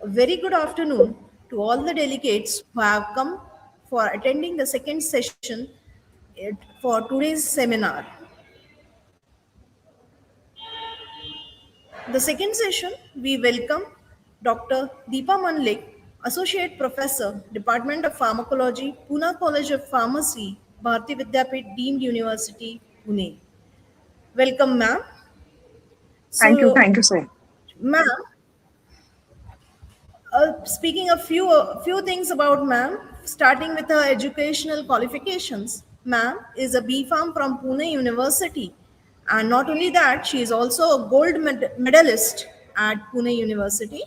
A very good afternoon to all the delegates who have come for attending the second session for today's seminar. The second session, we welcome Dr. Deepa Mandlik, Associate Professor, Department of Pharmacology, Poona College of Pharmacy, Bharati Vidyapeeth Deemed University, Pune. Welcome, ma'am. Thank you So, so much. ma'am, speaking a few things about ma'am, starting with her educational qualifications. Ma'am is a B Farm from Pune University, and not only that, she is also a gold medalist at Pune University.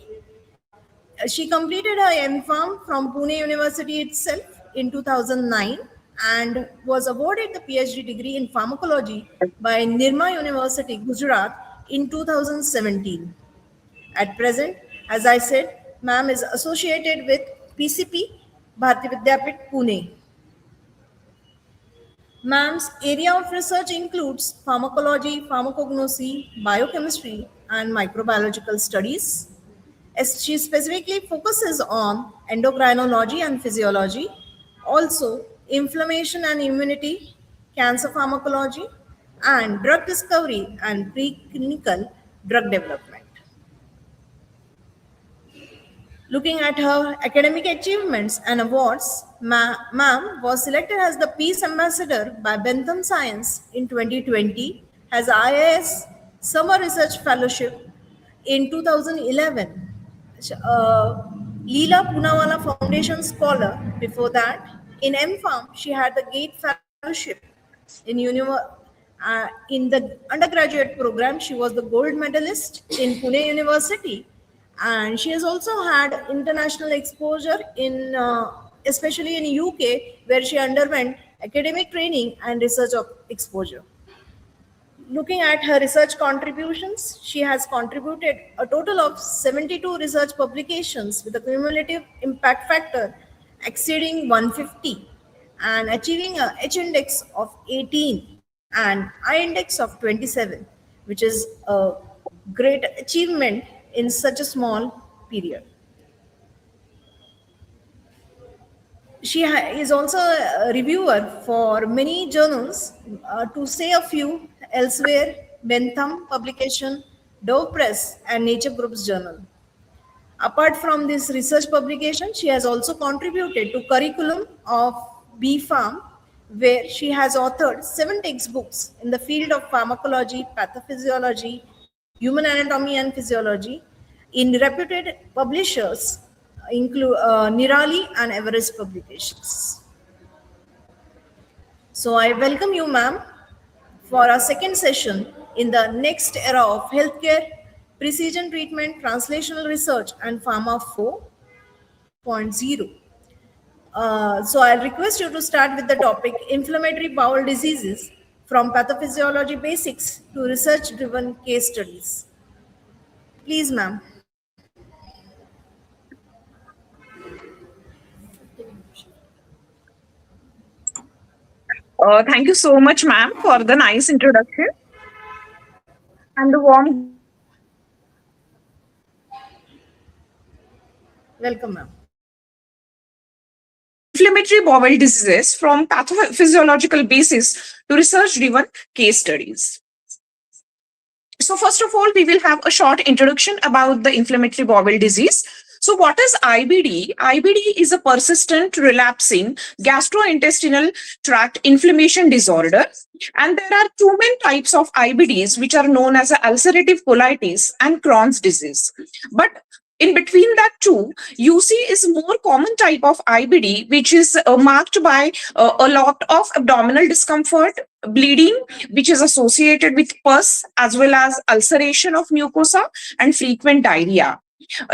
She completed her M Farm from Pune University itself in 2009 and was awarded the PhD degree in pharmacology by Nirma University, Gujarat in 2017. At present, as I said, ma'am is associated with PCP, Bharati Vidyapeeth, Pune. Ma'am's area of research includes pharmacology, pharmacognosy, biochemistry, and microbiological studies. As she specifically focuses on endocrinology and physiology, also inflammation and immunity, cancer pharmacology, and drug discovery and preclinical drug development. Looking at her academic achievements and awards, ma'am was selected as the Peace Ambassador by Bentham Science in 2020, has IIS Summer Research Fellowship in 2011, Leela Poonawala Foundation Scholar. Before that, in MPharm, she had the Gate Fellowship in the undergraduate program. She was the gold medalist in Pune University, and she has also had international exposure in especially in UK, where she underwent academic training and research exposure. Looking at her research contributions, she has contributed a total of 72 research publications with a cumulative impact factor exceeding 150 and achieving a H index of 18 and I index of 27, which is a great achievement in such a small period. She is also a reviewer for many journals. To say a few, elsewhere, Bentham Publication, Dove Press, and Nature Group's Journal. Apart from this research publication, she has also contributed to curriculum of B Farm, where she has authored 7 textbooks in the field of pharmacology, pathophysiology, human anatomy, and physiology in reputed publishers include Nirali and Everest publications. So I welcome you, ma'am, for our second session in the next era of healthcare, precision treatment, translational research, and Pharma 4.0. So I'll request you to start with the topic inflammatory bowel diseases from pathophysiology basics to research-driven case studies. Please, ma'am. Thank you so much, ma'am, for the nice introduction and the warm. Welcome, ma'am. Inflammatory bowel diseases from pathophysiological basis to research-driven case studies. So first of all, we will have a short introduction about the inflammatory bowel disease. So what is IBD? IBD is a persistent relapsing gastrointestinal tract inflammation disorder. And there are 2 main types of IBDs, which are known as ulcerative colitis and Crohn's disease. But in between that two, UC is more common type of IBD, which is marked by a lot of abdominal discomfort, bleeding, which is associated with pus, as well as ulceration of mucosa and frequent diarrhea.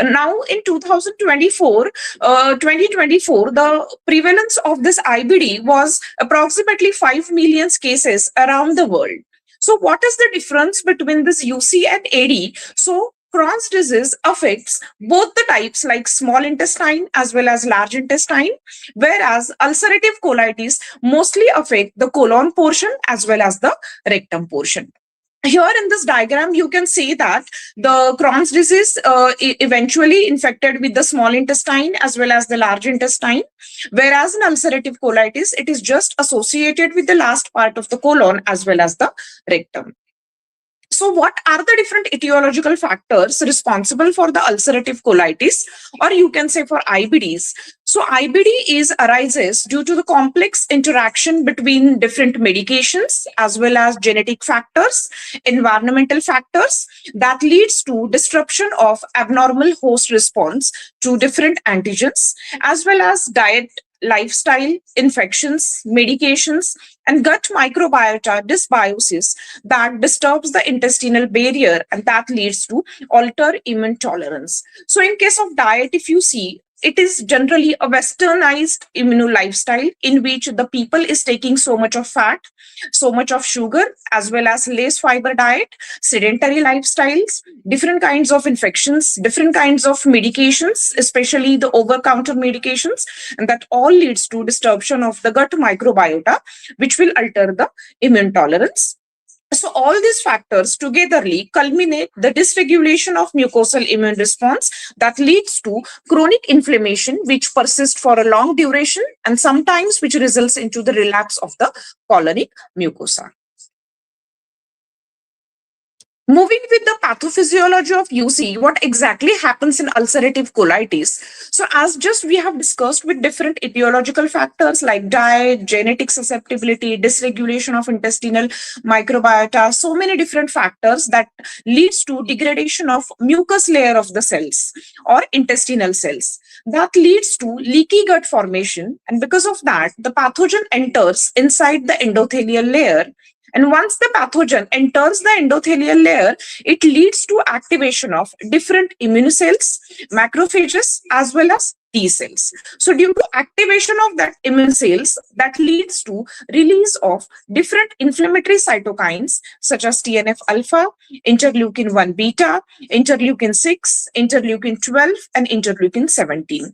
Now in 2024, the prevalence of this IBD was approximately 5 million cases around the world. So what is the difference between this UC and AD? So Crohn's disease affects both the types, like small intestine as well as large intestine, whereas ulcerative colitis mostly affect the colon portion as well as the rectum portion. Here in this diagram, you can see that the Crohn's disease eventually infected with the small intestine as well as the large intestine, whereas in ulcerative colitis, it is just associated with the last part of the colon as well as the rectum. So what are the different etiological factors responsible for the ulcerative colitis, or you can say for IBDs? So IBD arises due to the complex interaction between different medications as well as genetic factors, environmental factors that leads to disruption of abnormal host response to different antigens, as well as diet, lifestyle, infections, medications, and gut microbiota dysbiosis that disturbs the intestinal barrier, and that leads to altered immune tolerance. So in case of diet, if you see, it is generally a westernized immune lifestyle in which the people is taking so much of fat, so much of sugar, as well as less fiber diet, sedentary lifestyles, different kinds of infections, different kinds of medications, especially the over-counter medications, and that all leads to disruption of the gut microbiota, which will alter the immune tolerance. So all these factors togetherly culminate the dysregulation of mucosal immune response that leads to chronic inflammation, which persists for a long duration and sometimes which results into the relapse of the colonic mucosa. Moving with the pathophysiology of UC, what exactly happens in ulcerative colitis? So as just we have discussed with different etiological factors like diet, genetic susceptibility, dysregulation of intestinal microbiota, so many different factors that leads to degradation of mucus layer of the cells or intestinal cells. That leads to leaky gut formation, and because of that, the pathogen enters inside the endothelial layer. And once the pathogen enters the endothelial layer, it leads to activation of different immune cells, macrophages, as well as T cells. So due to activation of that immune cells, that leads to release of different inflammatory cytokines such as TNF alpha, interleukin 1 beta, interleukin 6, interleukin 12, and interleukin 17.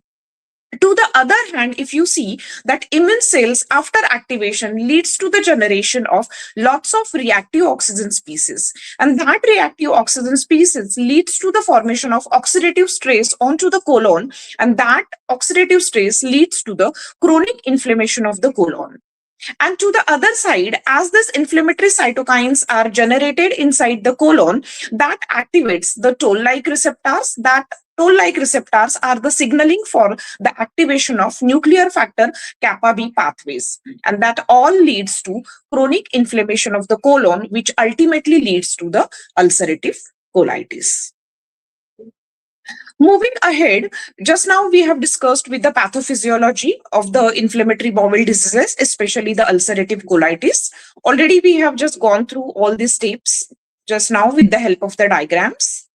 To the other hand, if you see that immune cells after activation leads to the generation of lots of reactive oxygen species, and that reactive oxygen species leads to the formation of oxidative stress onto the colon, and that oxidative stress leads to the chronic inflammation of the colon. And to the other side, as these inflammatory cytokines are generated inside the colon, that activates the toll-like receptors. That toll-like receptors are the signaling for the activation of nuclear factor kappa B pathways. And that all leads to chronic inflammation of the colon, which ultimately leads to the ulcerative colitis. Moving ahead, just now we have discussed with the pathophysiology of the inflammatory bowel diseases, especially the ulcerative colitis. Already we have just gone through all these steps just now with the help of the diagrams.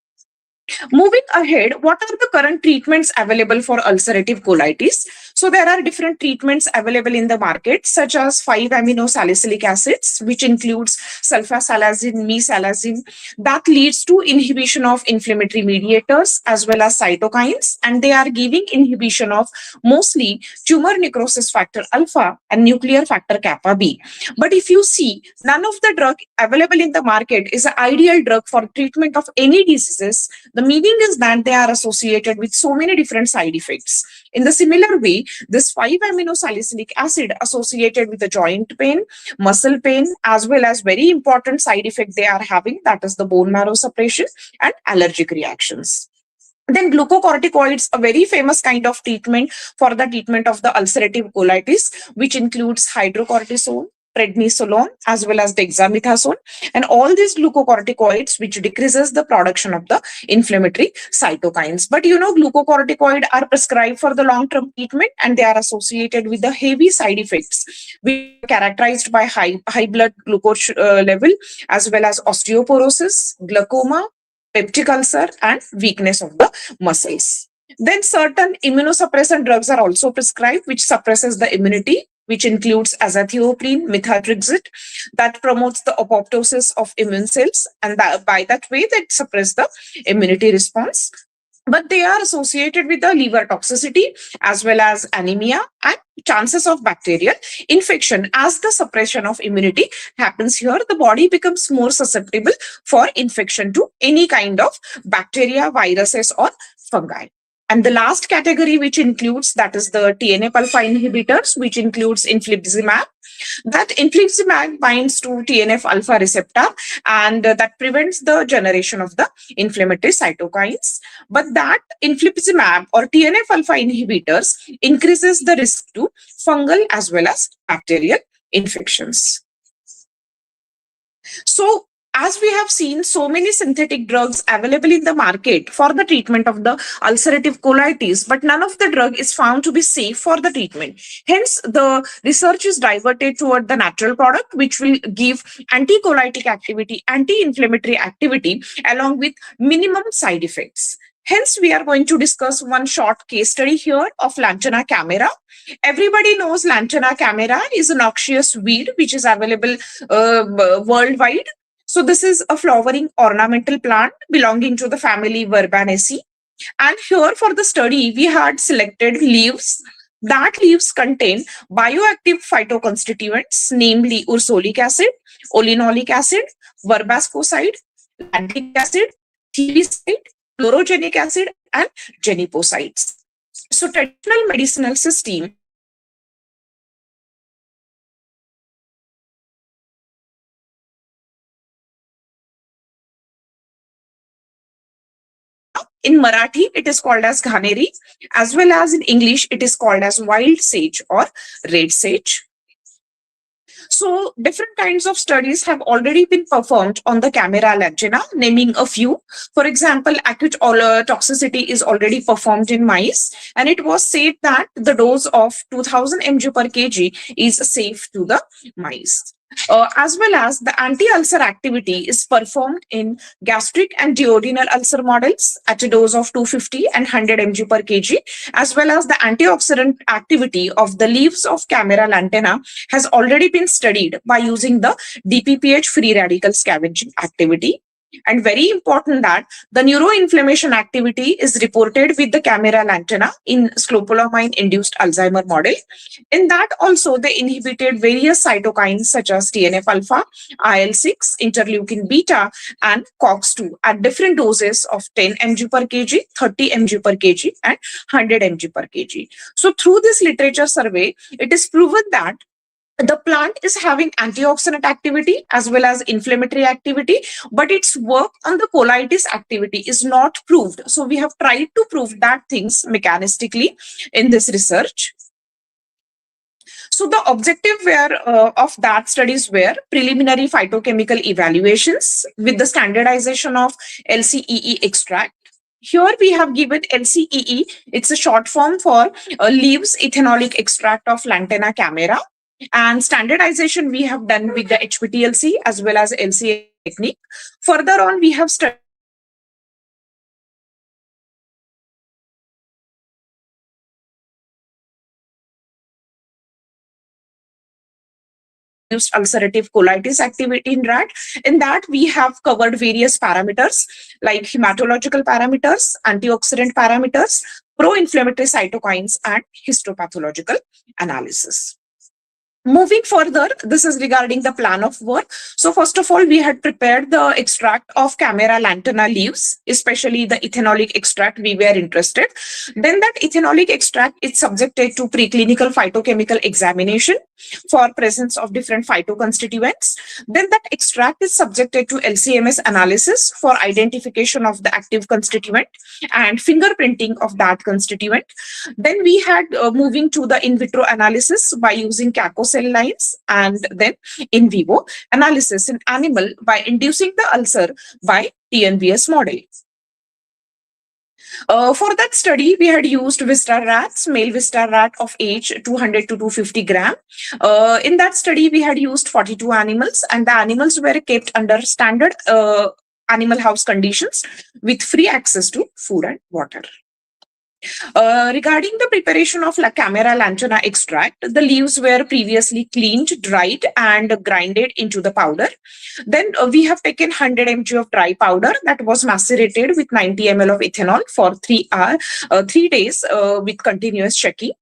Moving ahead, what are the current treatments available for ulcerative colitis? So there are different treatments available in the market, such as 5-amino-salicylic acids, which includes sulfasalazine, mesalazine, that leads to inhibition of inflammatory mediators as well as cytokines, and they are giving inhibition of mostly tumor necrosis factor alpha and nuclear factor kappa B. But if you see, none of the drug available in the market is an ideal drug for treatment of any diseases. The meaning is that they are associated with so many different side effects. In the similar way, this 5-amino-salicylic acid associated with the joint pain, muscle pain, as well as very important side effect they are having, that is the bone marrow suppression and allergic reactions. Then glucocorticoids, a very famous kind of treatment for the treatment of the ulcerative colitis, which includes hydrocortisone, prednisolone, as well as dexamethasone, and all these glucocorticoids which decreases the production of the inflammatory cytokines. But you know, glucocorticoid are prescribed for the long-term treatment, and they are associated with the heavy side effects, which are characterized by high blood glucose level, as well as osteoporosis, glaucoma, peptic ulcer, and weakness of the muscles. Then certain immunosuppressant drugs are also prescribed, which suppresses the immunity, which includes azathioprine, methotrexate, that promotes the apoptosis of immune cells, and by that way that suppress the immunity response. but they are associated with the liver toxicity as well as anemia and chances of bacterial infection. As the suppression of immunity happens here, the body becomes more susceptible for infection to any kind of bacteria, viruses, or fungi. And the last category, which includes, that is the TNF alpha inhibitors, which includes infliximab. That infliximab binds to TNF alpha receptor, and that prevents the generation of the inflammatory cytokines. But that infliximab or TNF alpha inhibitors increases the risk to fungal as well as bacterial infections. So, as we have seen so many synthetic drugs available in the market for the treatment of the ulcerative colitis, but none of the drug is found to be safe for the treatment. Hence, the research is diverted toward the natural product, which will give anti-colitic activity, anti-inflammatory activity, along with minimum side effects. Hence, we are going to discuss one short case study here of Lantana camera. Everybody knows Lantana camera is a noxious weed which is available worldwide. So this is a flowering ornamental plant belonging to the family Verbenaceae. And here for the study, we had selected leaves. That leaves contain bioactive phytoconstituents, namely ursolic acid, olenolic acid, verbascoside, lactic acid, herbicide, chlorogenic acid, and geniposides. So traditional medicinal system in Marathi, it is called as ghaneri, as well as in English, it is called as wild sage or red sage. So different kinds of studies have already been performed on the Camera lantana, naming a few. For example, acute toxicity is already performed in mice, and it was said that the dose of 2000 mg per kg is safe to the mice. As well as the anti-ulcer activity is performed in gastric and duodenal ulcer models at a dose of 250 and 100 mg per kg, as well as the antioxidant activity of the leaves of Camera lantana has already been studied by using the DPPH free radical scavenging activity. And very important that the neuroinflammation activity is reported with the Camera lantana in scopolamine-induced Alzheimer model. In that also, they inhibited various cytokines such as TNF-alpha, IL-6, interleukin beta, and COX-2 at different doses of 10 mg per kg, 30 mg per kg, and 100 mg per kg. So through this literature survey, it is proven that the plant is having antioxidant activity as well as inflammatory activity, but its work on the colitis activity is not proved. So we have tried to prove that things mechanistically in this research. So the objective of that studies were preliminary phytochemical evaluations with the standardization of LCEE extract. Here we have given LCEE, it's a short form for leaves ethanolic extract of Lantana camera. And standardization we have done with the HPTLC as well as LCA technique. Further on, we have studied ulcerative colitis activity in rat. In that, we have covered various parameters like hematological parameters, antioxidant parameters, pro-inflammatory cytokines, and histopathological analysis. Moving further, this is regarding the plan of work. So first of all, we had prepared the extract of Camera lantana leaves, especially the ethanolic extract we were interested. Then that ethanolic extract is subjected to preclinical phytochemical examination for presence of different phytoconstituents. Then that extract is subjected to LCMS analysis for identification of the active constituent and fingerprinting of that constituent. Then we had moving to the in vitro analysis by using CACO cell lines, and then in vivo analysis in animal by inducing the ulcer by TNVS model. For that study, we had used Vista rats, male Vista rat of age 200 to 250 gram. In that study, we had used 42 animals, and the animals were kept under standard animal house conditions with free access to food and water. Regarding the preparation of La Camera lantana extract, the leaves were previously cleaned, dried, and grinded into the powder. Then we have taken 100 mg of dry powder that was macerated with 90 ml of ethanol for 3 days with continuous checking.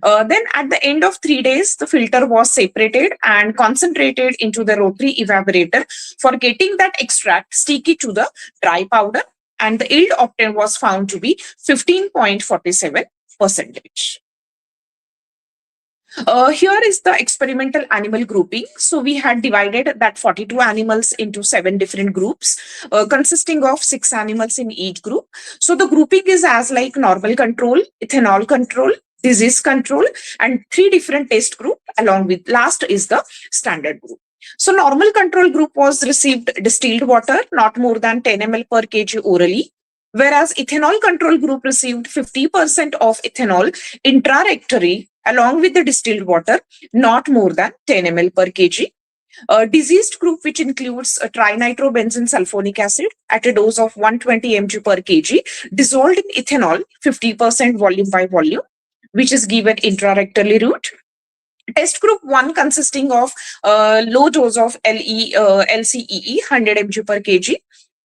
Then at the end of 3 days, the filter was separated and concentrated into the rotary evaporator for getting that extract sticky to the dry powder, and the yield obtained was found to be 15.47%. Here is the experimental animal grouping. So we had divided that 42 animals into 7 different groups, consisting of 6 animals in each group. So the grouping is as like normal control, ethanol control, disease control, and 3 different test group, along with last is the standard group. So normal control group was received distilled water not more than 10 ml per kg orally, whereas ethanol control group received 50% of ethanol intrarectally along with the distilled water not more than 10 ml per kg. Diseased group, which includes trinitrobenzene sulfonic acid at a dose of 120 mg per kg, dissolved in ethanol 50% volume by volume, which is given intrarectally route. Test group 1 consisting of low dose of LCEE 100 mg per kg.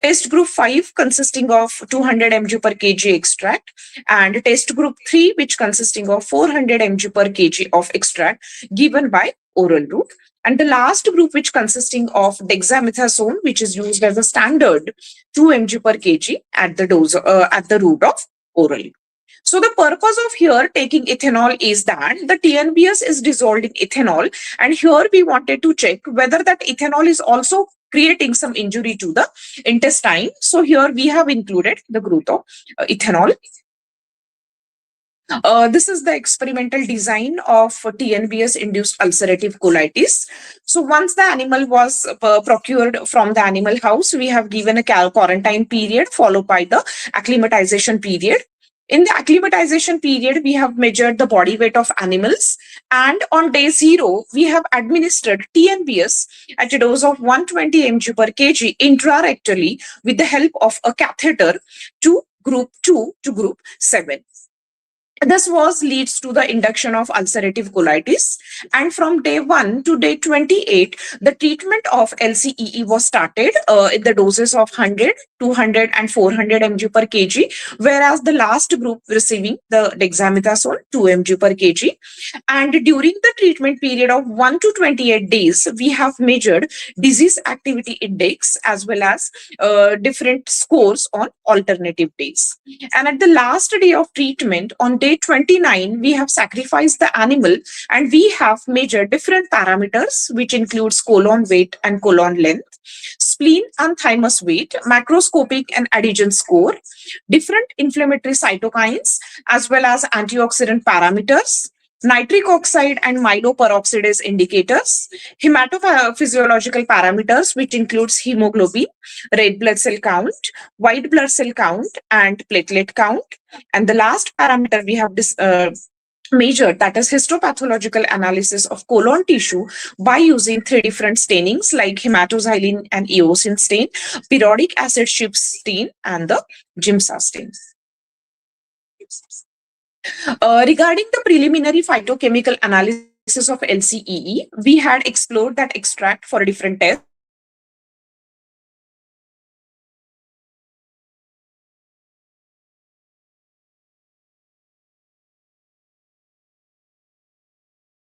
Test group 5 consisting of 200 mg per kg extract, and test group 3 which consisting of 400 mg per kg of extract given by oral route. And the last group which consisting of dexamethasone, which is used as a standard 2 mg per kg at the dose at the route of oral. So the purpose of here taking ethanol is that the TNBS is dissolved in ethanol, and here we wanted to check whether that ethanol is also creating some injury to the intestine. So here we have included the group of ethanol. This is the experimental design of TNBS induced ulcerative colitis. So once the animal was procured from the animal house, we have given a quarantine period followed by the acclimatization period. In the acclimatization period, we have measured the body weight of animals, and on day 0, we have administered TNBS at a dose of 120 mg per kg intrarectally with the help of a catheter to group 2 to group 7. This leads to the induction of ulcerative colitis, and from day 1 to day 28, the treatment of LCEE was started in the doses of 100, 200, and 400 mg per kg, whereas the last group receiving the dexamethasone 2 mg per kg. And during the treatment period of 1 to 28 days, we have measured disease activity index as well as different scores on alternative days. And at the last day of treatment, on day 29, we have sacrificed the animal and we have measured different parameters, which includes colon weight and colon length, spleen and thymus weight, macroscopic and adhesion score, different inflammatory cytokines, as well as antioxidant parameters, nitric oxide and myeloperoxidase indicators, hematophysiological parameters, which includes hemoglobin, red blood cell count, white blood cell count, and platelet count. And the last parameter we have measured, that is histopathological analysis of colon tissue by using 3 different stainings like hematoxylin and eosin stain, periodic acid shift stain, and the GIMSA stain. Regarding the preliminary phytochemical analysis of LCEE, we had explored that extract for different tests.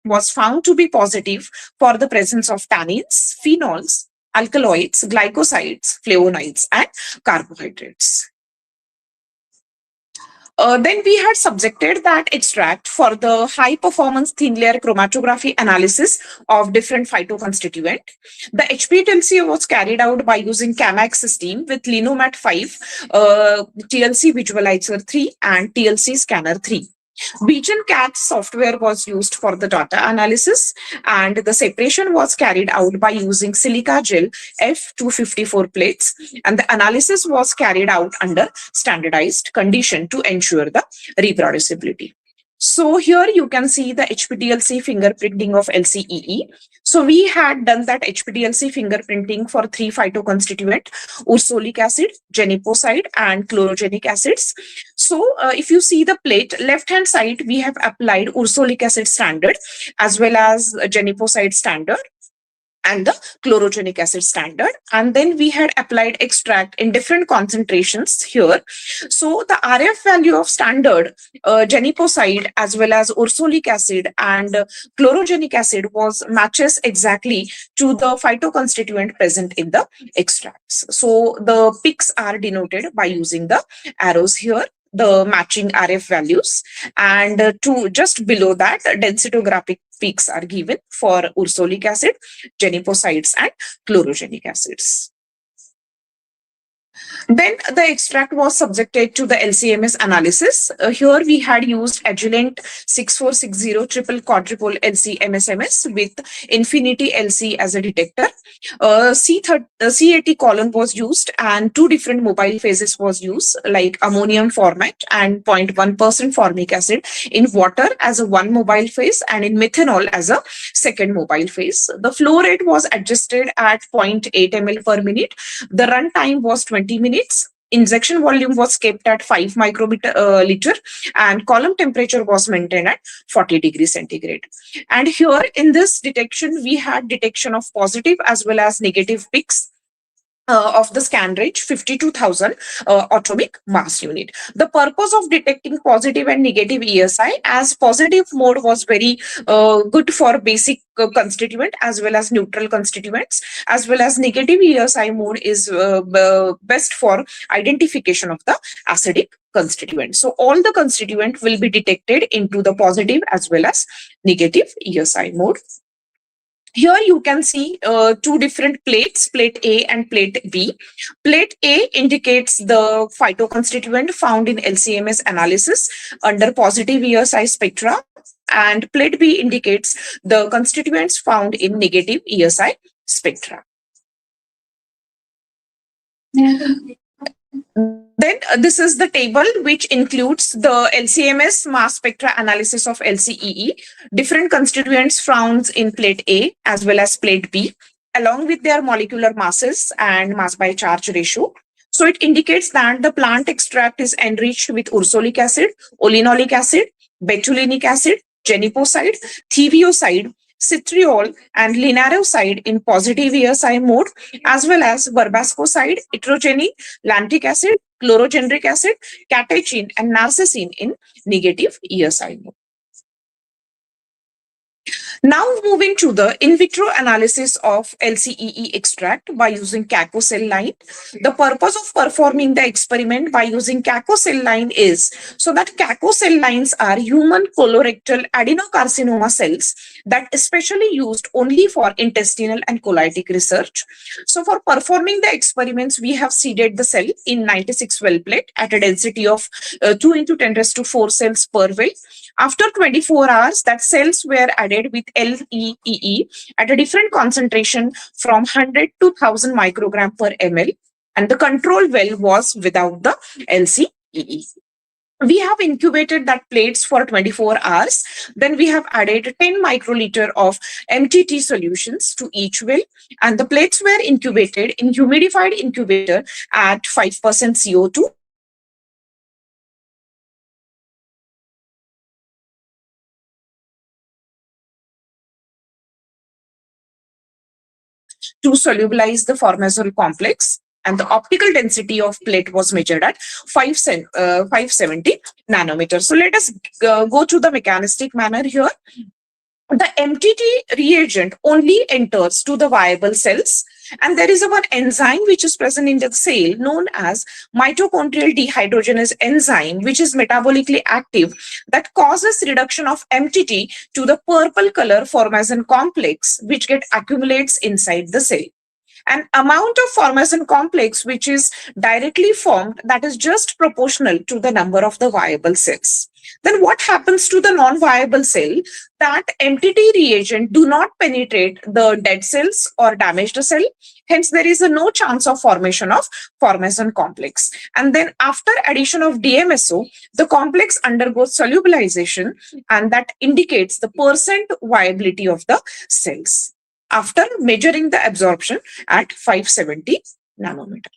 Was found to be positive for the presence of tannins, phenols, alkaloids, glycosides, flavonoids, and carbohydrates. Then we had subjected that extract for the high performance thin layer chromatography analysis of different phytoconstituent. The HPLC was carried out by using CAMAX system with Linomat 5, TLC Visualizer 3, and TLC Scanner 3. Vision Cat software was used for the data analysis, and the separation was carried out by using silica gel F254 plates, and the analysis was carried out under standardized condition to ensure the reproducibility. So here you can see the HPDLC fingerprinting of LCEE. So we had done that HPDLC fingerprinting for 3 phytoconstituent, ursolic acid, geniposide, and chlorogenic acids. So if you see the plate, left-hand side, we have applied ursolic acid standard as well as geniposide standard and the chlorogenic acid standard, and then we had applied extract in different concentrations here. So the RF value of standard geniposide as well as ursolic acid and chlorogenic acid was matches exactly to the phytoconstituent present in the extracts. So the peaks are denoted by using the arrows here, the matching RF values, and to just below that, densitographic peaks are given for ursolic acid, geniposides, and chlorogenic acids. Then the extract was subjected to the LCMS analysis. Here we had used Agilent 6460 triple quadruple LC-MSMS with Infinity LC as a detector. C80 column was used and 2 different mobile phases was used, like ammonium format and 0.1% formic acid in water as a 1 mobile phase and in methanol as a 2nd mobile phase. The flow rate was adjusted at 0.8 ml per minute. The run time was 20 minutes. Injection volume was kept at 5 micrometer liter, and column temperature was maintained at 40 degrees centigrade. And here in this detection, we had detection of positive as well as negative peaks of the scan range 52,000 atomic mass unit. The purpose of detecting positive and negative ESI, as positive mode was very good for basic constituent as well as neutral constituents, as well as negative ESI mode is best for identification of the acidic constituent. So all the constituent will be detected into the positive as well as negative ESI mode. Here you can see 2 different plates, plate A and plate B. Plate A indicates the phytoconstituent found in LCMS analysis under positive ESI spectra, and plate B indicates the constituents found in negative ESI spectra. Then this is the table which includes the LCMS mass spectra analysis of LCEE, different constituents found in plate A as well as plate B, along with their molecular masses and mass by charge ratio. So it indicates that the plant extract is enriched with ursolic acid, olenolic acid, betulinic acid, geniposide, thiovioside, citriol, and linaroside in positive ESI mode, as well as verbascoside, itrogenic, lactic acid, chlorogenic acid, catechin, and narcissine in negative ESI mode. Now moving to the in vitro analysis of LCEE extract by using CACO cell line. The purpose of performing the experiment by using CACO cell line is so that CACO cell lines are human colorectal adenocarcinoma cells that especially used only for intestinal and colitic research. So for performing the experiments, we have seeded the cell in 96 well plate at a density of 2 into 10 raised to 4 cells per well. After 24 hours, that cells were added with LEEE at a different concentration from 100 to 1000 microgram per ml, and the control well was without the LCEE. We have incubated that plates for 24 hours. Then we have added 10 microliter of MTT solutions to each well, and the plates were incubated in humidified incubator at 5% CO2. To solubilize the formazole complex, and the optical density of plate was measured at 570 nanometers. So let us go to the mechanistic manner here. The MTT reagent only enters to the viable cells, and there is one enzyme which is present in the cell known as mitochondrial dehydrogenase enzyme, which is metabolically active, that causes reduction of MTT to the purple color formazine complex, which accumulates inside the cell. An amount of formation complex which is directly formed that is just proportional to the number of the viable cells. Then what happens to the non-viable cell? That MTT reagent do not penetrate the dead cells or damaged cell. Hence, there is no chance of formation of formation complex. And then after addition of DMSO, the complex undergoes solubilization, and that indicates the percent viability of the cells after measuring the absorption at 570 nanometer.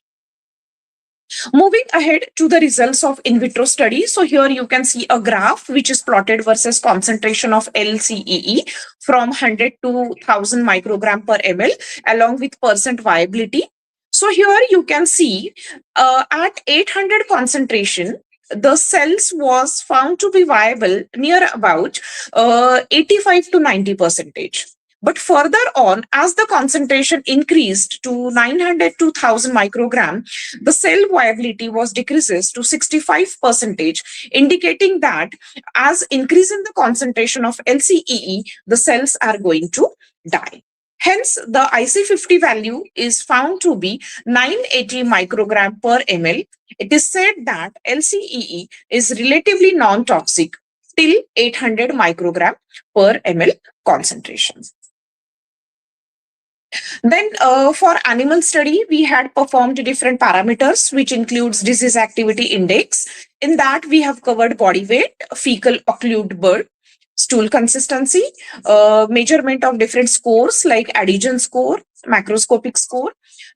Moving ahead to the results of in vitro study. So here you can see a graph which is plotted versus concentration of LCEE from 100 to 1000 microgram per ml along with percent viability. So here you can see at 800 concentration, the cells was found to be viable near about 85 to 90 percentage. But further on, as the concentration increased to 900 to 1000 microgram, the cell viability was decreases to 65 percentage, indicating that as increase in the concentration of LCEE, the cells are going to die. Hence, the IC50 value is found to be 980 microgram per ml. It is said that LCEE is relatively non-toxic till 800 microgram per ml concentration. Then for animal study, we had performed different parameters, which includes disease activity index. In that, we have covered body weight, fecal occluded bird, stool consistency, measurement of different scores like adhesion score, macroscopic score,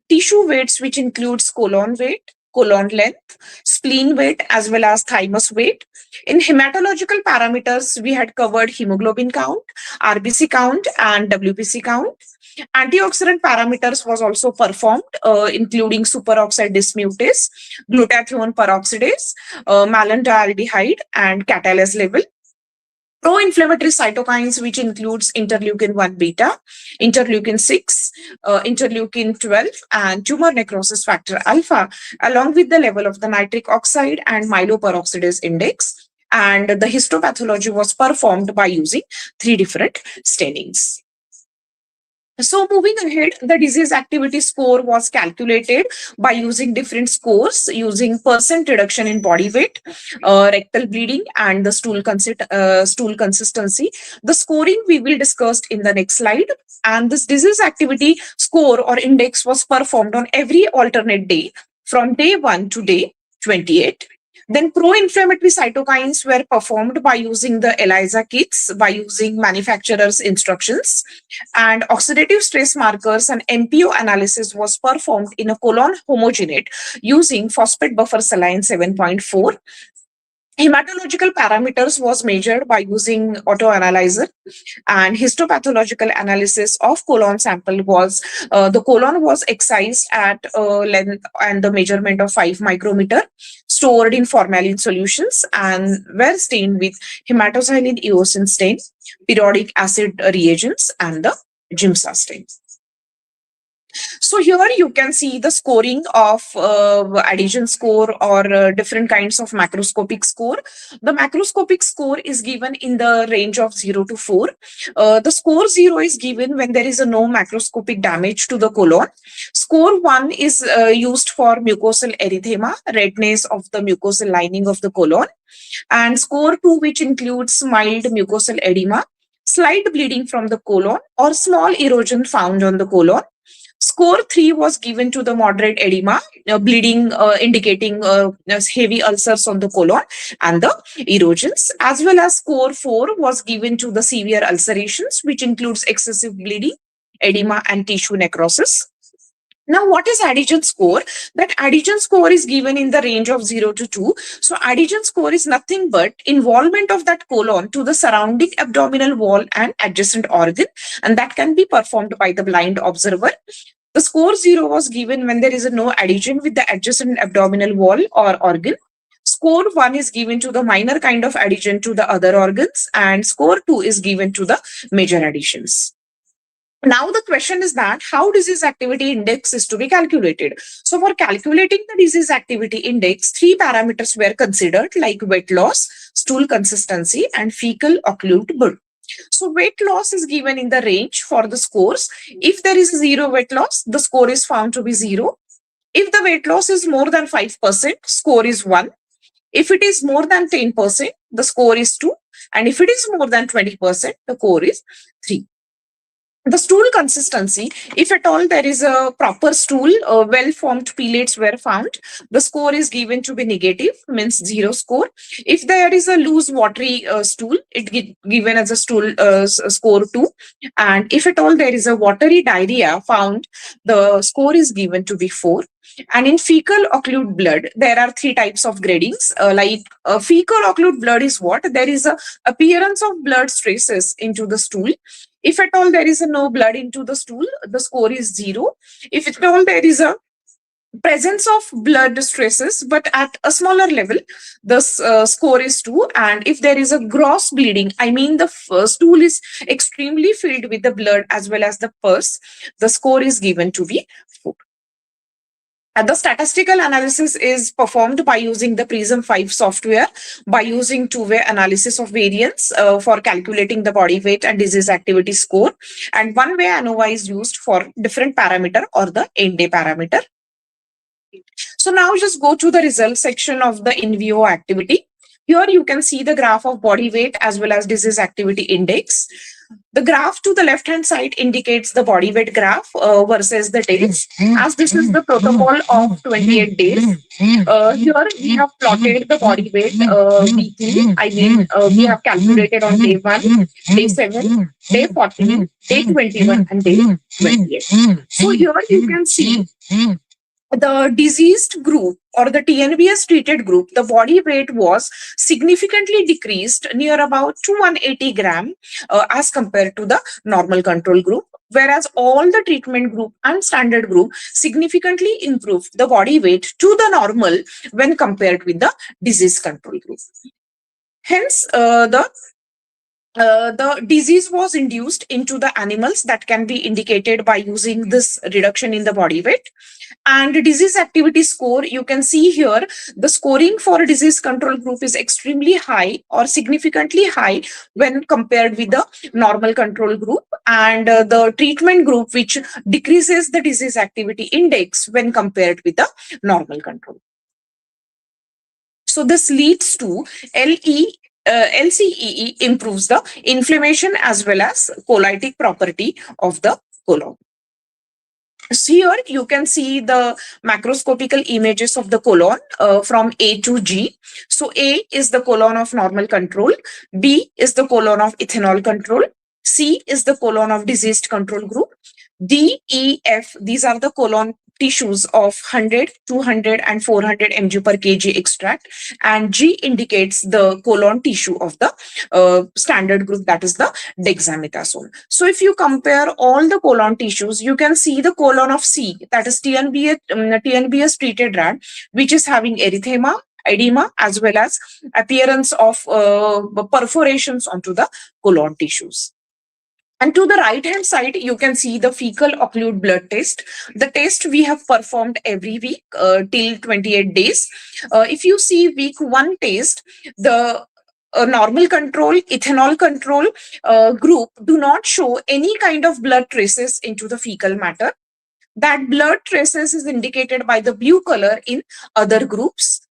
tissue weights, which includes colon weight, colon length, spleen weight, as well as thymus weight. In hematological parameters, we had covered hemoglobin count, RBC count, and WBC count. Antioxidant parameters was also performed, including superoxide dismutase, glutathione peroxidase, malondialdehyde, and catalase level. Pro-inflammatory cytokines, which includes interleukin-1 beta, interleukin-6, interleukin-12, and tumor necrosis factor alpha, along with the level of the nitric oxide and myeloperoxidase index. And the histopathology was performed by using 3 different stainings. So moving ahead, the disease activity score was calculated by using different scores, using percent reduction in body weight, rectal bleeding, and the stool consistency. The scoring we will discuss in the next slide. And this disease activity score or index was performed on every alternate day from day 1 to day 28. Then pro-inflammatory cytokines were performed by using the ELISA kits, by using manufacturer's instructions, and oxidative stress markers and MPO analysis was performed in a colon homogenate using phosphate buffer saline 7.4. Hematological parameters was measured by using autoanalyzer, and histopathological analysis of colon sample was, the colon was excised at length and the measurement of 5 micrometer, stored in formalin solutions, and were stained with hematoxylin eosin stain, periodic acid reagents, and the GIMSA stain. So here you can see the scoring of adhesion score or different kinds of macroscopic score. The macroscopic score is given in the range of 0 to 4. The score 0 is given when there is no macroscopic damage to the colon. Score 1 is used for mucosal erythema, redness of the mucosal lining of the colon. And score 2, which includes mild mucosal edema, slight bleeding from the colon, or small erosion found on the colon. Score 3 was given to the moderate edema, bleeding indicating heavy ulcers on the colon and the erosions, as well as score 4 was given to the severe ulcerations, which includes excessive bleeding, edema, and tissue necrosis. Now, what is adhesion score? That adhesion score is given in the range of 0 to 2. So, adhesion score is nothing but involvement of that colon to the surrounding abdominal wall and adjacent organ, and that can be performed by the blind observer. The score 0 was given when there is no adhesion with the adjacent abdominal wall or organ. Score 1 is given to the minor kind of adhesion to the other organs, and score 2 is given to the major adhesions. Now the question is that how disease activity index is to be calculated. So for calculating the disease activity index, 3 parameters were considered like weight loss, stool consistency, and fecal occluded bird. So weight loss is given in the range for the scores. If there is zero weight loss, the score is found to be 0. If the weight loss is more than 5%, score is 1. If it is more than 10%, the score is 2. And if it is more than 20%, the score is 3. The stool consistency, if at all there is a proper stool, well-formed pellets were found, the score is given to be negative, means 0 score. If there is a loose watery stool, given as a stool score 2. And if at all there is a watery diarrhea found, the score is given to be 4. And in fecal occluded blood, there are 3 types of gradings. Fecal occluded blood is what? There is a appearance of blood traces into the stool. If at all there is no blood into the stool, the score is 0. If at all there is a presence of blood traces, but at a smaller level, the score is 2. And if there is a gross bleeding, I mean the stool is extremely filled with the blood as well as the pus, the score is given to be 4. And the statistical analysis is performed by using the PRISM 5 software, by using two-way analysis of variance for calculating the body weight and disease activity score. And one-way ANOVA is used for different parameter or the end day parameter. So now just go to the result section of the in vivo activity. Here you can see the graph of body weight as well as disease activity index. The graph to the left-hand side indicates the body weight graph versus the days. As this is the protocol of 28 days, here we have plotted the body weight weekly. I mean, we have calculated on day 1, day 7, day 14, day 21, and day 28. So here you can see the diseased group or the TNBS treated group, the body weight was significantly decreased near about 180 gram as compared to the normal control group, whereas all the treatment group and standard group significantly improved the body weight to the normal when compared with the disease control group. Hence, the disease was induced into the animals that can be indicated by using this reduction in the body weight. And disease activity score, you can see here, the scoring for disease control group is extremely high or significantly high when compared with the normal control group, and the treatment group which decreases the disease activity index when compared with the normal control. So this leads to LCEE improves the inflammation as well as colytic property of the colon. So here you can see the macroscopical images of the colon from A to G. So A is the colon of normal control, B is the colon of ethanol control, C is the colon of diseased control group, D, E, F, these are the colon tissues of 100, 200 and 400 mg per kg extract, and G indicates the colon tissue of the standard group, that is the dexamethasone. So if you compare all the colon tissues, you can see the colon of C, that is TNBS treated rat, which is having erythema, edema as well as appearance of perforations onto the colon tissues. And to the right hand side, you can see the fecal occluded blood test. The test we have performed every week till 28 days. If you see week 1 test, the normal control, ethanol control group do not show any kind of blood traces into the fecal matter. That blood traces is indicated by the blue color in other groups.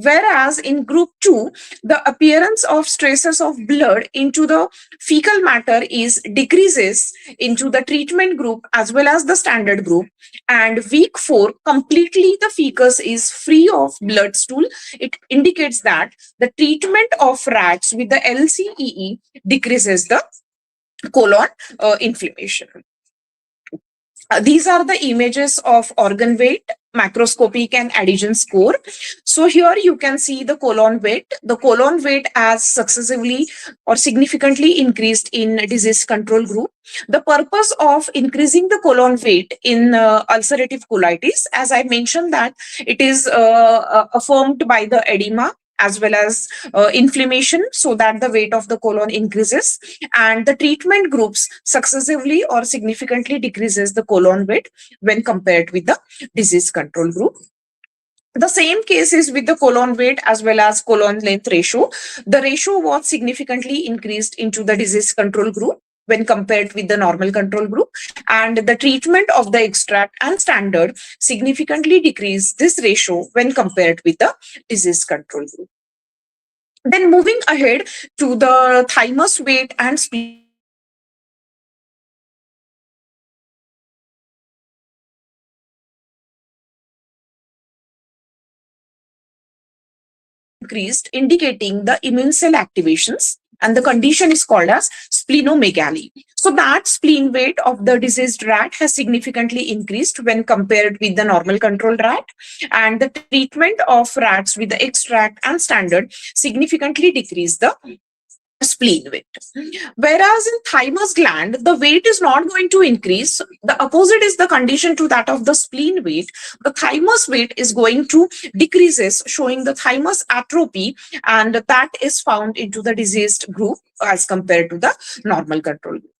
Whereas in group 2, the appearance of traces of blood into the fecal matter is decreases into the treatment group as well as the standard group. And week 4, completely the fecus is free of blood stool. It indicates that the treatment of rats with the LCEE decreases the colon inflammation. These are the images of organ weight, macroscopic and adhesion score. So here you can see the colon weight. The colon weight has successively or significantly increased in disease control group. The purpose of increasing the colon weight in ulcerative colitis, as I mentioned, that it is affirmed by the edema as well as inflammation, so that the weight of the colon increases, and the treatment groups successively or significantly decreases the colon weight when compared with the disease control group. The same case is with the colon weight as well as colon length ratio. The ratio was significantly increased into the disease control group when compared with the normal control group, and the treatment of the extract and standard significantly decreased this ratio when compared with the disease control group. Then moving ahead to the thymus weight and spleen increased, indicating the immune cell activations, and the condition is called as splenomegaly. So that spleen weight of the diseased rat has significantly increased when compared with the normal control rat, and the treatment of rats with the extract and standard significantly decreased the spleen weight. Whereas in thymus gland, the weight is not going to increase. The opposite is the condition to that of the spleen weight. The thymus weight is going to decreases, showing the thymus atrophy, and that is found into the diseased group as compared to the normal control group.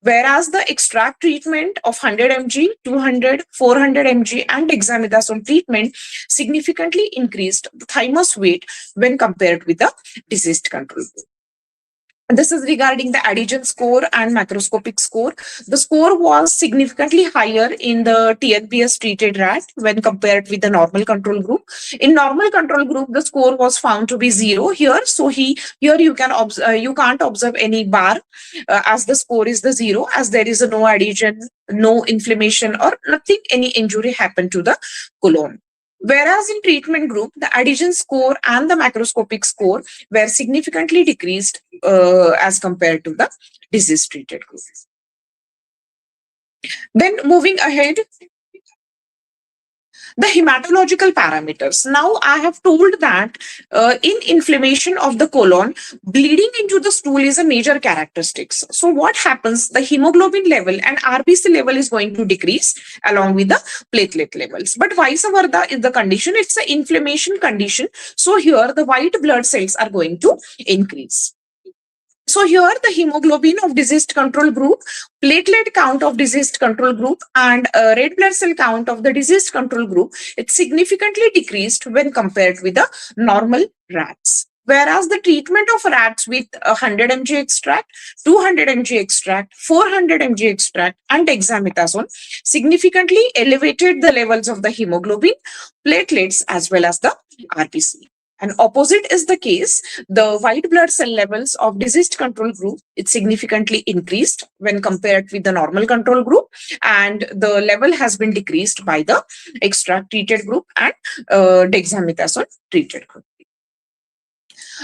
Whereas the extract treatment of 100 mg, 200, 400 mg and dexamethasone treatment significantly increased the thymus weight when compared with the diseased control group. This is regarding the adhesion score and macroscopic score. The score was significantly higher in the TNPS treated rat when compared with the normal control group. In normal control group, the score was found to be 0 here. So here you can't observe any bar as the score is the 0, as there is no adhesion, no inflammation or nothing, any injury happened to the colon. Whereas in treatment group, the adhesion score and the macroscopic score were significantly decreased as compared to the disease treated group. Then moving ahead, the hematological parameters. Now I have told that in inflammation of the colon, bleeding into the stool is a major characteristics. So what happens? The hemoglobin level and RBC level is going to decrease along with the platelet levels. But vice versa is the condition. It's an inflammation condition. So here the white blood cells are going to increase. So here the hemoglobin of diseased control group, platelet count of diseased control group, and red blood cell count of the diseased control group, it significantly decreased when compared with the normal rats. Whereas the treatment of rats with 100 mg extract, 200 mg extract, 400 mg extract and dexamethasone significantly elevated the levels of the hemoglobin, platelets as well as the RBC. And opposite is the case, the white blood cell levels of diseased control group, it significantly increased when compared with the normal control group, and the level has been decreased by the extract treated group and dexamethasone treated group.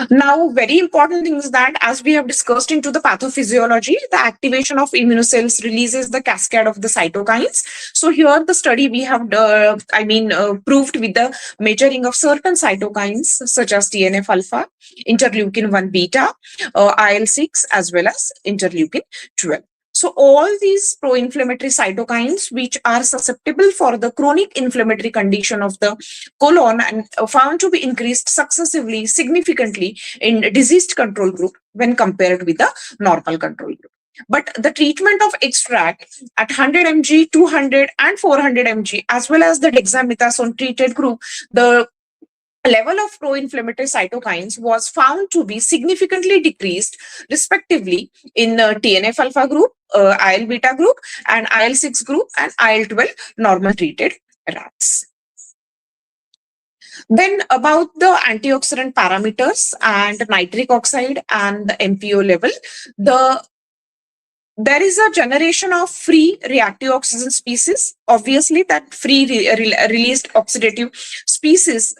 Now, very important thing is that as we have discussed into the pathophysiology, the activation of immunocells releases the cascade of the cytokines. So here the study we have, proved with the measuring of certain cytokines such as TNF alpha, interleukin 1 beta, IL-6 as well as interleukin 12. So all these pro-inflammatory cytokines which are susceptible for the chronic inflammatory condition of the colon and found to be increased successively significantly in diseased control group when compared with the normal control group. But the treatment of extract at 100 mg, 200 and 400 mg as well as the dexamethasone treated group, the level of pro-inflammatory cytokines was found to be significantly decreased respectively in TNF alpha group, IL beta group and IL-6 group and IL-12 normal treated rats. Then about the antioxidant parameters and nitric oxide and the MPO level, there is a generation of free reactive oxygen species. Obviously, that free released oxidative species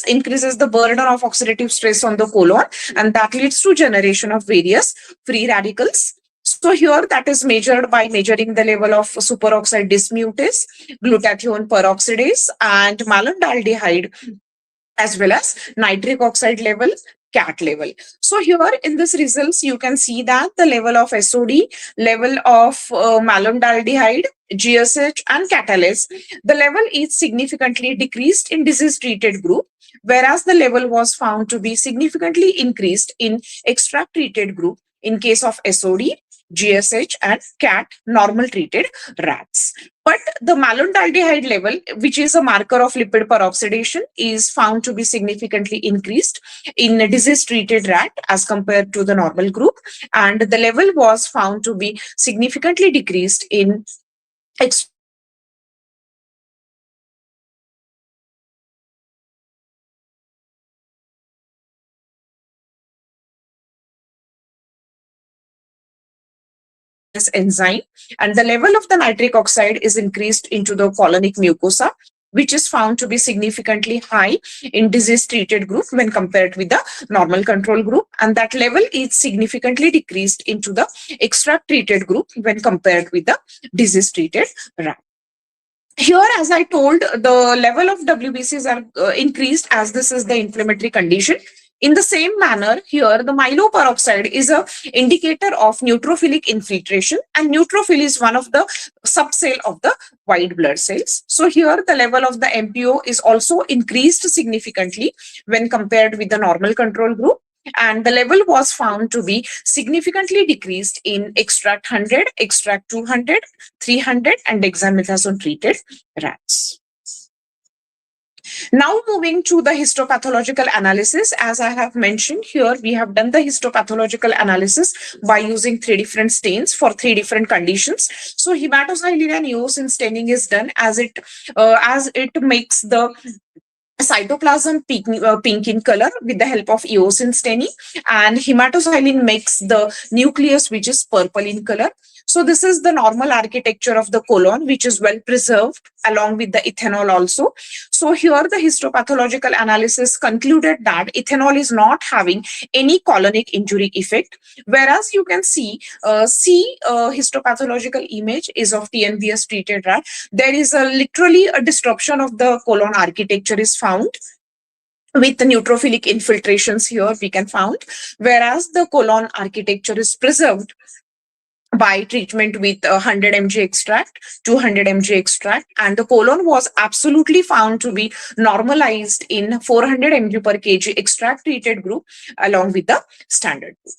increases the burden of oxidative stress on the colon, and that leads to generation of various free radicals. So here that is measured by measuring the level of superoxide dismutase, glutathione peroxidase, and malondialdehyde, as well as nitric oxide level, CAT level. So here in this results, you can see that the level of SOD, level of malondialdehyde, GSH and catalase, the level is significantly decreased in disease treated group, whereas the level was found to be significantly increased in extract treated group in case of SOD, GSH, and cat normal treated rats. But the malondialdehyde level, which is a marker of lipid peroxidation, is found to be significantly increased in a disease-treated rat as compared to the normal group, and the level was found to be significantly decreased in enzyme, and the level of the nitric oxide is increased into the colonic mucosa, which is found to be significantly high in disease treated group when compared with the normal control group, and that level is significantly decreased into the extract treated group when compared with the disease treated rat. Here, as I told, the level of WBCs are increased as this is the inflammatory condition. In the same manner, here the myeloperoxide is a indicator of neutrophilic infiltration, and neutrophil is one of the subcell of the white blood cells. So here the level of the MPO is also increased significantly when compared with the normal control group, and the level was found to be significantly decreased in extract 100, extract 200, 300, and dexamethasone treated rats. Now moving to the histopathological analysis, as I have mentioned here, we have done the histopathological analysis by using 3 different stains for 3 different conditions. So hematoxylin and eosin staining is done as it makes the cytoplasm pink in color with the help of eosin staining, and hematoxylin makes the nucleus which is purple in color. So this is the normal architecture of the colon, which is well preserved along with the ethanol also. So here the histopathological analysis concluded that ethanol is not having any colonic injury effect, whereas you can see histopathological image is of TNBS treated rat. There is literally a disruption of the colon architecture is found with the neutrophilic infiltrations here we can found, whereas the colon architecture is preserved by treatment with 100 mg extract, 200 mg extract, and the colon was absolutely found to be normalized in 400 mg per kg extract treated group along with the standard group.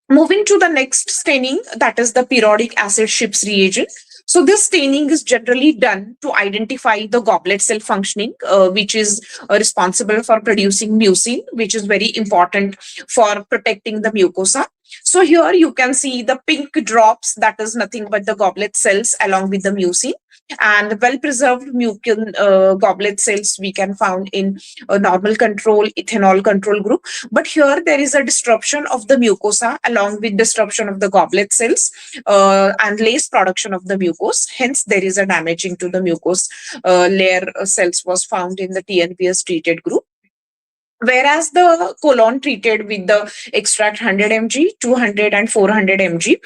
Moving to the next staining, that is the periodic acid Schipp's reagent. So this staining is generally done to identify the goblet cell functioning, which is responsible for producing mucin, which is very important for protecting the mucosa. So here you can see the pink drops, that is nothing but the goblet cells along with the mucin, and well-preserved mucin goblet cells we can found in a normal control, ethanol control group. But here there is a disruption of the mucosa along with disruption of the goblet cells and less production of the mucose. Hence, there is a damaging to the mucose layer cells was found in the TNPS treated group. Whereas the colon treated with the extract 100 mg, 200 and 400 mg,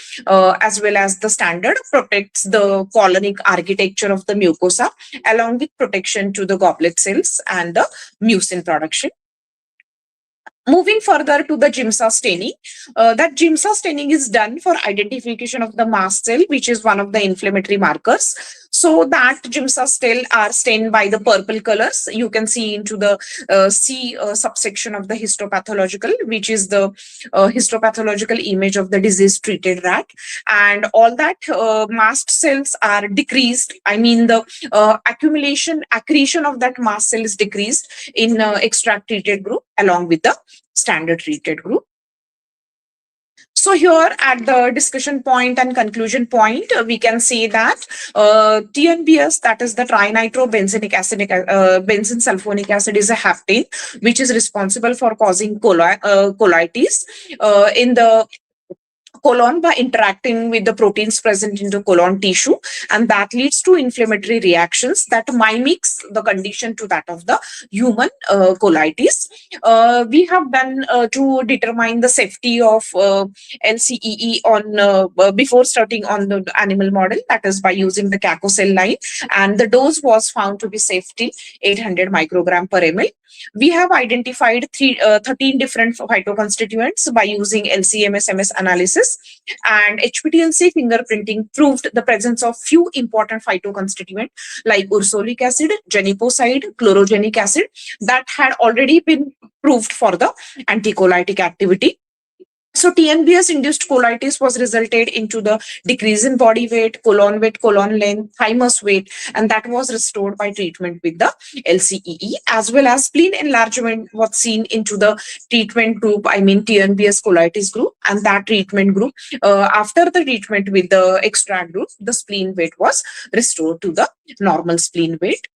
as well as the standard, protects the colonic architecture of the mucosa along with protection to the goblet cells and the mucin production. Moving further to the GIMSA staining, that GIMSA staining is done for identification of the mast cell, which is one of the inflammatory markers. So that GIMSA cell are stained by the purple colors. You can see into the C subsection of the histopathological, which is the histopathological image of the disease treated rat. And all that mast cells are decreased. I mean the accretion of that mast cell is decreased in extract treated group along with the standard treated group. So here at the discussion point and conclusion point, we can say that TNBS, that is the trinitrobenzenic acid, benzene sulfonic acid, is a haptane which is responsible for causing colitis in the colon by interacting with the proteins present in the colon tissue, and that leads to inflammatory reactions that mimics the condition to that of the human colitis. We have done to determine the safety of LCEE on before starting on the animal model, that is by using the CACO cell line, and the dose was found to be safety 800 microgram per ml. We have identified 13 different phytoconstituents by using LC-MS analysis, and HPTLC fingerprinting proved the presence of few important phytoconstituents like ursolic acid, geniposide, chlorogenic acid that had already been proved for the anticolytic activity. So TNBS induced colitis was resulted into the decrease in body weight, colon length, thymus weight, and that was restored by treatment with the LCEE, as well as spleen enlargement was seen into the treatment group, I mean TNBS colitis group, and that treatment group, after the treatment with the extract group, the spleen weight was restored to the normal spleen weight.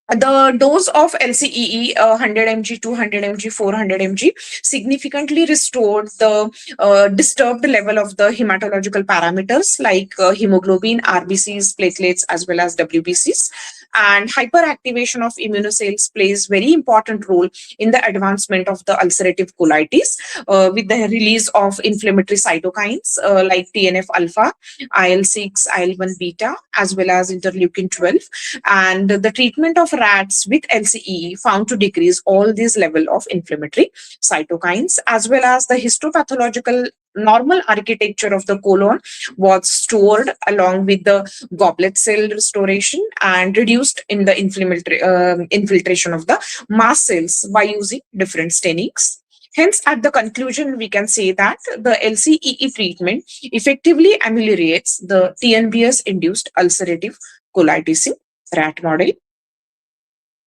The dose of LCEE 100 mg, 200 mg, 400 mg significantly restored the disturbed level of the hematological parameters like hemoglobin, RBCs, platelets, as well as WBCs. And hyperactivation of immunocells plays very important role in the advancement of the ulcerative colitis with the release of inflammatory cytokines like TNF alpha, IL-6, IL-1 beta, as well as interleukin 12. And the treatment of rats with LCE found to decrease all these level of inflammatory cytokines, as well as the histopathological normal architecture of the colon was stored along with the goblet cell restoration and reduced in the infiltration of the mast cells by using different stainings. Hence, at the conclusion, we can say that the LCEE treatment effectively ameliorates the TNBS-induced ulcerative colitis in rat model.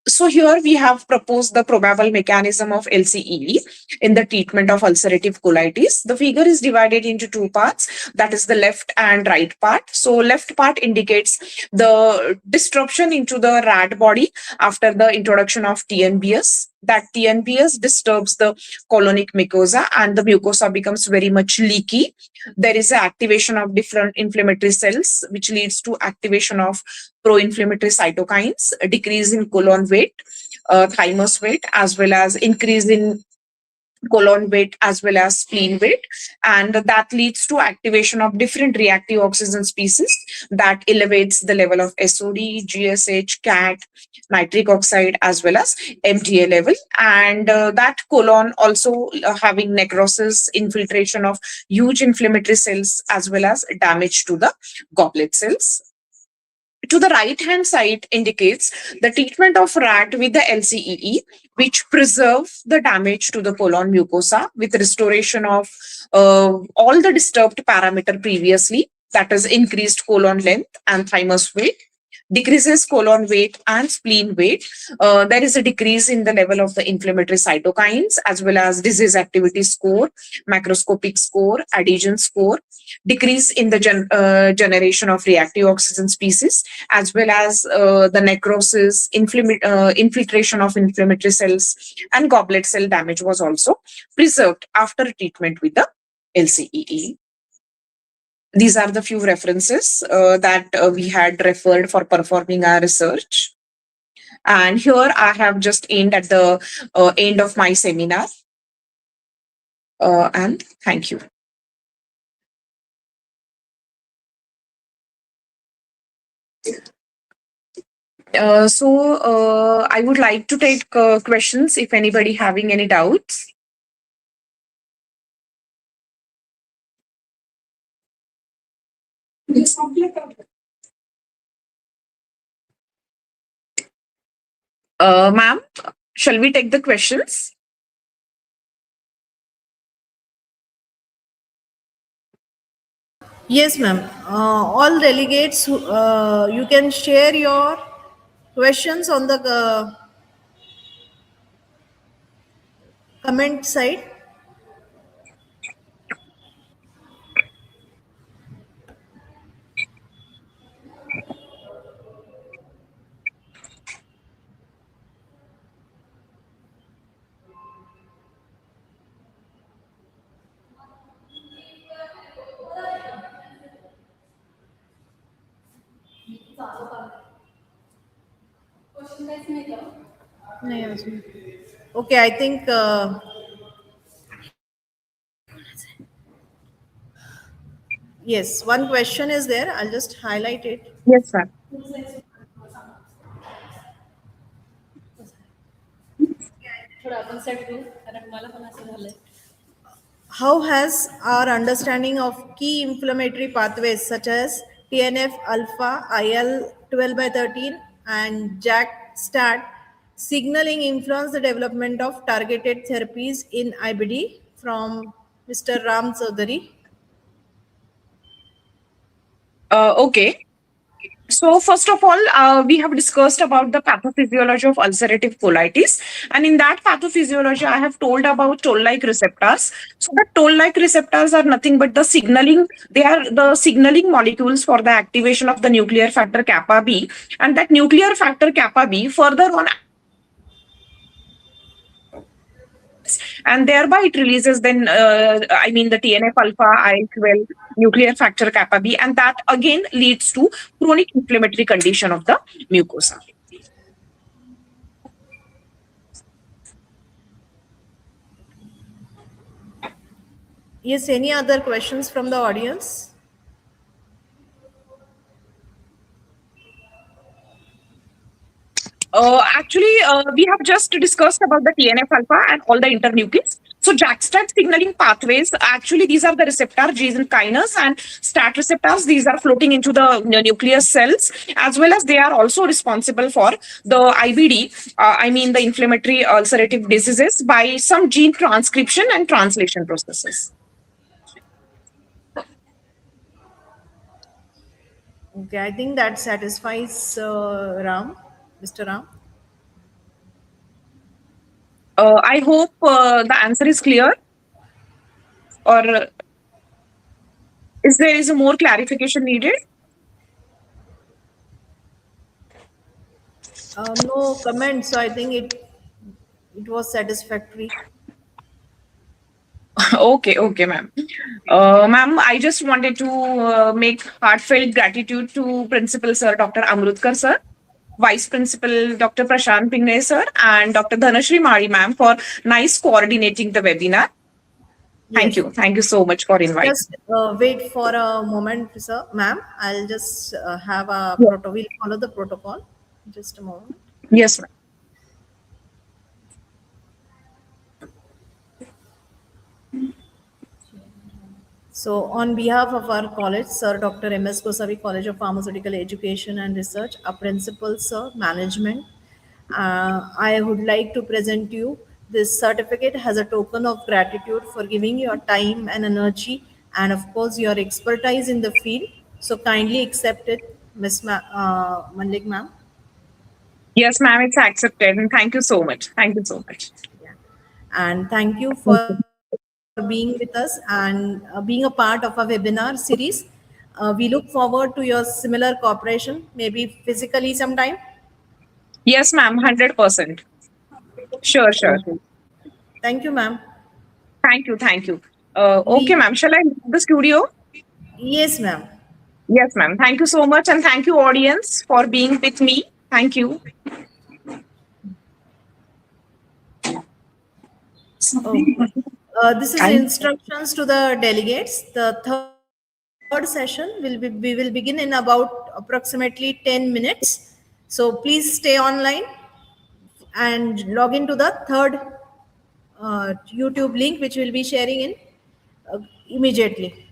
So here we have proposed the probable mechanism of LCEE in the treatment of ulcerative colitis. The figure is divided into two parts, that is the left and right part. So left part indicates the disruption into the rat body after the introduction of TNBS. That TNBS disturbs the colonic mucosa and the mucosa becomes very much leaky. There is an activation of different inflammatory cells, which leads to activation of pro-inflammatory cytokines, a decrease in colon weight, thymus weight, as well as increase in colon weight as well as spleen weight, and that leads to activation of different reactive oxygen species that elevates the level of SOD, GSH, CAT, nitric oxide, as well as MTA level, and that colon also having necrosis, infiltration of huge inflammatory cells, as well as damage to the goblet cells. To the right hand side indicates the treatment of rat with the LCEE, which preserve the damage to the colon mucosa with restoration of all the disturbed parameter previously, that is increased colon length and thymus weight, decreases colon weight and spleen weight. There is a decrease in the level of the inflammatory cytokines as well as disease activity score, macroscopic score, adhesion score, decrease in the generation of reactive oxygen species, as well as the necrosis, infiltration of inflammatory cells, and goblet cell damage was also preserved after treatment with the LCEE. These are the few references that we had referred for performing our research. And here I have just aimed at the end of my seminar. And thank you. So I would like to take questions if anybody having any doubts. Ma'am, shall we take the questions? Yes, ma'am. All delegates, you can share your questions on the comment side. नहीं, अजून. Okay, I think yes, one question is there. I'll just highlight it. Yes, ma'am. How has our understanding of key inflammatory pathways such as TNF alpha, IL 12 by 13, and JAK STAT signaling influenced the development of targeted therapies in IBD from Mr. Ram Chaudhary. Okay. So first of all, we have discussed about the pathophysiology of ulcerative colitis, and in that pathophysiology, I have told about toll-like receptors. So the toll-like receptors are nothing but the signaling. They are the signaling molecules for the activation of the nuclear factor kappa B, and that nuclear factor kappa B further on, and thereby it releases then the TNF alpha, IL-12, nuclear factor kappa B, and that again leads to chronic inflammatory condition of the mucosa. Yes, any other questions from the audience? We have just discussed about the TNF alpha and all the interleukins. So JAK-STAT signaling pathways, actually these are the receptor Gs and kinase, and STAT receptors, these are floating into the nucleus cells, as well as they are also responsible for the IBD, the inflammatory ulcerative diseases, by some gene transcription and translation processes. Okay, I think that satisfies Ram, Mr. Ram. I hope the answer is clear, or is there a more clarification needed? No comment, so I think it was satisfactory. Okay, ma'am. Ma'am, I just wanted to make heartfelt gratitude to Principal Sir Dr. Amrutkar Sir, Vice Principal Dr. Prashant Pingne Sir, and Dr. Dhanashri Mari Ma'am for nice coordinating the webinar. Thank Yes. you. Thank you so much for inviting. Just wait for a moment, sir, ma'am. I'll just have a Yeah. we'll follow the protocol. Just a moment. Yes, ma'am. So, on behalf of our college, Sir Dr. M.S. Gosavi College of Pharmaceutical Education and Research, our principal, sir, management, I would like to present you this certificate as a token of gratitude for giving your time and energy, and of course your expertise in the field. So kindly accept it, Mandlik ma'am. Yes, ma'am, it's accepted. And thank you so much. Thank you so much. Yeah. And thank you Thank for you. being with us and being a part of our webinar series. We look forward to your similar cooperation, maybe physically sometime. Yes, ma'am, 100%. Sure, sure. Okay. Thank you, ma'am. Thank you, thank you. Okay, We ma'am, shall I leave the studio? Yes, ma'am. Yes, ma'am. Thank you so much. And thank you, audience, for being with me. Thank you. Okay. This is instructions to the delegates. The third session we will begin in about approximately 10 minutes. So please stay online and log into the third YouTube link, which we'll be sharing in immediately.